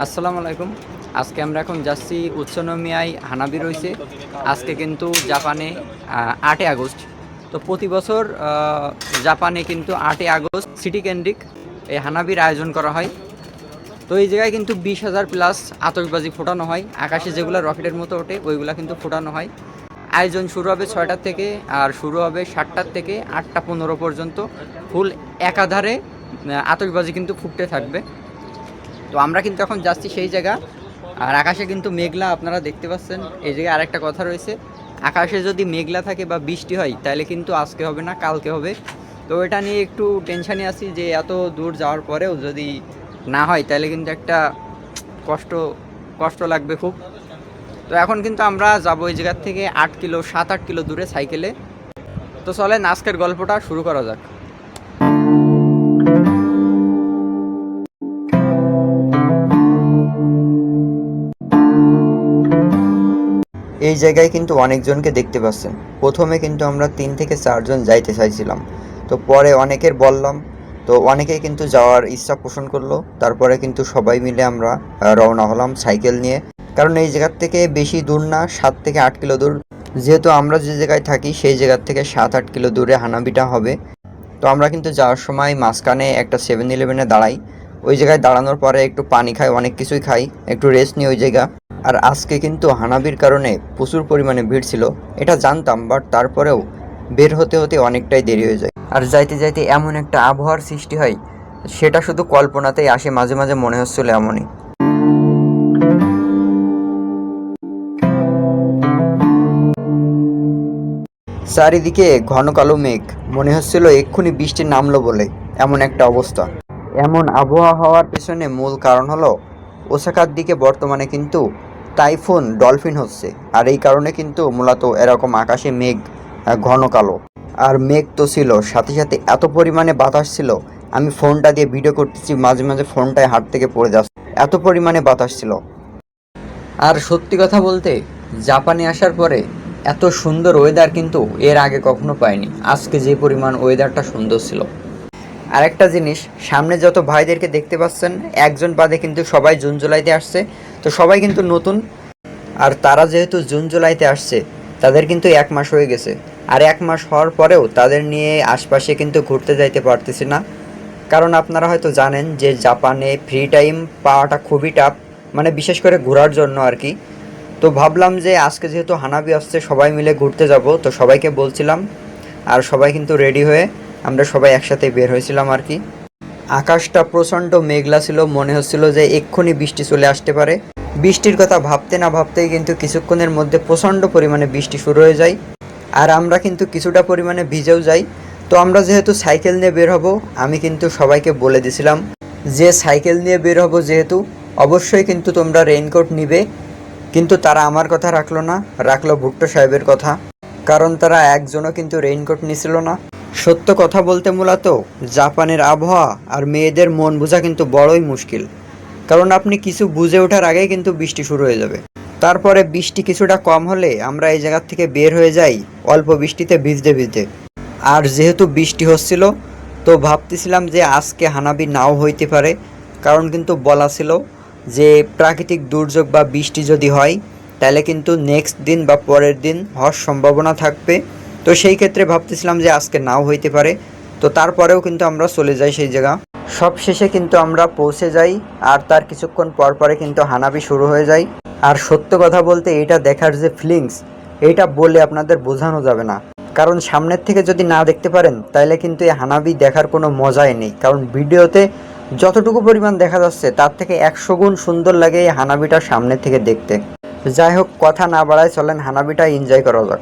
আসসালামু আলাইকুম। আজকে আমরা এখন যাচ্ছি উৎসনমিয়ায় হানাবি রয়েছে। আজকে কিন্তু জাপানে ৮ই আগস্ট। তো প্রতি বছর জাপানে কিন্তু ৮ই আগস্ট সিটি কেন্দ্রিক এই হানাবির আয়োজন করা হয়। তো এই জায়গায় কিন্তু ২০,০০০ প্লাস আতশবাজি ফোটানো হয়। আকাশে যেগুলো রকেটের মতো ওঠে ওইগুলো কিন্তু ফোটানো হয়। আয়োজন শুরু হবে ৬টার থেকে আর শুরু হবে ৭টার থেকে ৮টা ১৫ পর্যন্ত। ফুল একাধারে আতশবাজি কিন্তু ফুটতে থাকবে। তো আমরা কিন্তু এখন যাচ্ছি সেই জায়গা। আর আকাশে কিন্তু মেঘলা আপনারা দেখতে পাচ্ছেন। এই জায়গায় আরেকটা কথা রয়েছে, আকাশে যদি মেঘলা থাকে বা বৃষ্টি হয় তাহলে কিন্তু আজকে হবে না, কালকে হবে। তো এটা নিয়ে একটু টেনশানে আছি যে এত দূর যাওয়ার পরেও যদি না হয় তাহলে কিন্তু একটা কষ্ট কষ্ট লাগবে খুব। তো এখন কিন্তু আমরা যাবো এই জায়গার থেকে ৮ কিলো ৭-৮ কিলো দূরে সাইকেলে। তো চলেন আজকের গল্পটা শুরু করা যাক। এই জায়গায় কিন্তু অনেকজনকে দেখতে পাচ্ছেন। প্রথমে কিন্তু আমরা ৩ থেকে ৪ জন যাইতে চাইছিলাম, তো পরে অনেকের বললাম, তো অনেকেই কিন্তু যাওয়ার ইচ্ছা পোষণ করলো। তারপরে কিন্তু সবাই মিলে আমরা রওনা হলাম সাইকেল নিয়ে। কারণ এই জায়গার থেকে বেশি দূর না, ৭ থেকে ৮ কিলো দূর। যেহেতু আমরা যে জায়গায় থাকি সেই জায়গার থেকে ৭-৮ কিলো দূরে হানাবিটা হবে। তো আমরা কিন্তু যাওয়ার সময় মাঝখানে একটা 7-Eleven দাঁড়াই। ওই জায়গায় দাঁড়ানোর পরে একটু পানি খাই, অনেক কিছুই খাই, একটু রেস্ট নিই ওই জায়গা। আর আজকে কিন্তু হানাবির কারণে প্রচুর পরিমাণে ভিড় ছিল, এটা জানতাম, বাট তারপরেও বের হতে হতে অনেকটাই দেরি হয়ে যায়। আর যাইতে যাইতে এমন একটা আবহাওয়ার সৃষ্টি হয়, সেটা শুধু কল্পনাতেই আসে, মাঝে মাঝে মনে হচ্ছিল এমনই। চারিদিকে ঘন কালো মেঘ, মনে হচ্ছিল এক্ষুনি বৃষ্টি নামলো বলে, এমন একটা অবস্থা। এমন আবহাওয়া হওয়ার পেছনে মূল কারণ হলো ওসাকার দিকে বর্তমানে কিন্তু টাইফুন ডলফিন হচ্ছে। আর এই কারণে কিন্তু মূলত এরকম আকাশে মেঘ ঘন কালো। আর মেঘ তো ছিল, সাথে সাথে এত পরিমাণে বাতাস ছিল, আমি ফোনটা দিয়ে ভিডিও করতেছি, মাঝে মাঝে ফোনটায় হাত থেকে পড়ে যাচ্ছে, এত পরিমাণে বাতাস ছিল। আর সত্যি কথা বলতে, জাপানে আসার পরে এত সুন্দর ওয়েদার কিন্তু এর আগে কখনো পাইনি। আজকে যে পরিমাণ ওয়েদারটা সুন্দর ছিল। আরেকটা জিনিস, সামনে যত ভাইদেরকে দেখতে পাচ্ছেন একজন বাদে কিন্তু সবাই জুন জুলাইতে আসছে। তো সবাই কিন্তু নতুন। আর তারা যেহেতু জুন জুলাইতে আসছে, তাদের কিন্তু 1 মাস হয়ে গেছে। আর 1 মাস হওয়ার পরেও তাদের নিয়ে আশপাশে কিন্তু ঘুরতে যাইতে পারতেছি না। কারণ আপনারা হয়তো জানেন যে জাপানে ফ্রি টাইম পাওয়াটা খুবই টাফ, মানে বিশেষ করে ঘোরার জন্য আর কি। তো ভাবলাম যে আজকে যেহেতু হানাবি আসছে, সবাই মিলে ঘুরতে যাব, তো সবাইকে বলছিলাম। আর সবাই কিন্তু রেডি হয়ে আমরা সবাই একসাথে বের হয়েছিলাম আর কি। আকাশটা প্রচণ্ড মেঘলা ছিল, মনে হচ্ছিল যে এক্ষুনি বৃষ্টি চলে আসতে পারে। বৃষ্টির কথা ভাবতে না ভাবতেই কিন্তু কিছুক্ষণের মধ্যে প্রচণ্ড পরিমাণে বৃষ্টি শুরু হয়ে যায়। আর আমরা কিন্তু কিছুটা পরিমাণে ভিজেও যাই। তো আমরা যেহেতু সাইকেল নিয়ে বের হব, আমি কিন্তু সবাইকে বলে দিছিলাম যে সাইকেল নিয়ে বের হব যেহেতু, অবশ্যই কিন্তু তোমরা রেইনকোট নিবে। কিন্তু তারা আমার কথা রাখলো না, রাখলো ভুট্টো সাহেবের কথা। কারণ তারা একজনও কিন্তু রেইনকোট নিছিল না। সত্য কথা বলতে মূলত জাপানের আবহাওয়া আর মেয়েদের মন বোঝা কিন্তু বড়ই মুশকিল। কারণ আপনি কিছু বুঝে ওঠার আগেই কিন্তু বৃষ্টি শুরু হয়ে যাবে। তারপরে বৃষ্টি কিছুটা কম হলে আমরা এই জায়গার থেকে বের হয়ে যাই অল্প বৃষ্টিতে ভিজতে ভিজতে। আর যেহেতু বৃষ্টি হচ্ছিল, তো ভাবতেছিলাম যে আজকে হানাবি নাও হইতে পারে। কারণ কিন্তু বলা ছিল যে প্রাকৃতিক দুর্যোগ বা বৃষ্টি যদি হয় তাহলে কিন্তু নেক্সট দিন বা পরের দিন হওয়ার সম্ভাবনা থাকবে। তো সেই ক্ষেত্রে ভাবতেছিলাম যে আজকে নাও হইতে পারে। তো তারপরেও কিন্তু আমরা চলে যাই সেই জায়গা। সব শেষে কিন্তু আমরা পৌঁছে যাই। আর তার কিছুক্ষণ পর পরে কিন্তু হানাবি শুরু হয়ে যায়। আর সত্য কথা বলতে এটা দেখার যে ফিলিংস, এটা বলে আপনাদের বোঝানো যাবে না। কারণ সামনের থেকে যদি না দেখতে পারেন তাহলে কিন্তু এই হানাবি দেখার কোনো মজাই নেই। কারণ ভিডিওতে যতটুকু পরিমাণ দেখা যাচ্ছে তার থেকে 100 গুণ সুন্দর লাগে এই হানাবিটা সামনে থেকে দেখতে। যাই হোক, কথা না বাড়ায় চলেন হানাবিটা এনজয় করা যাক।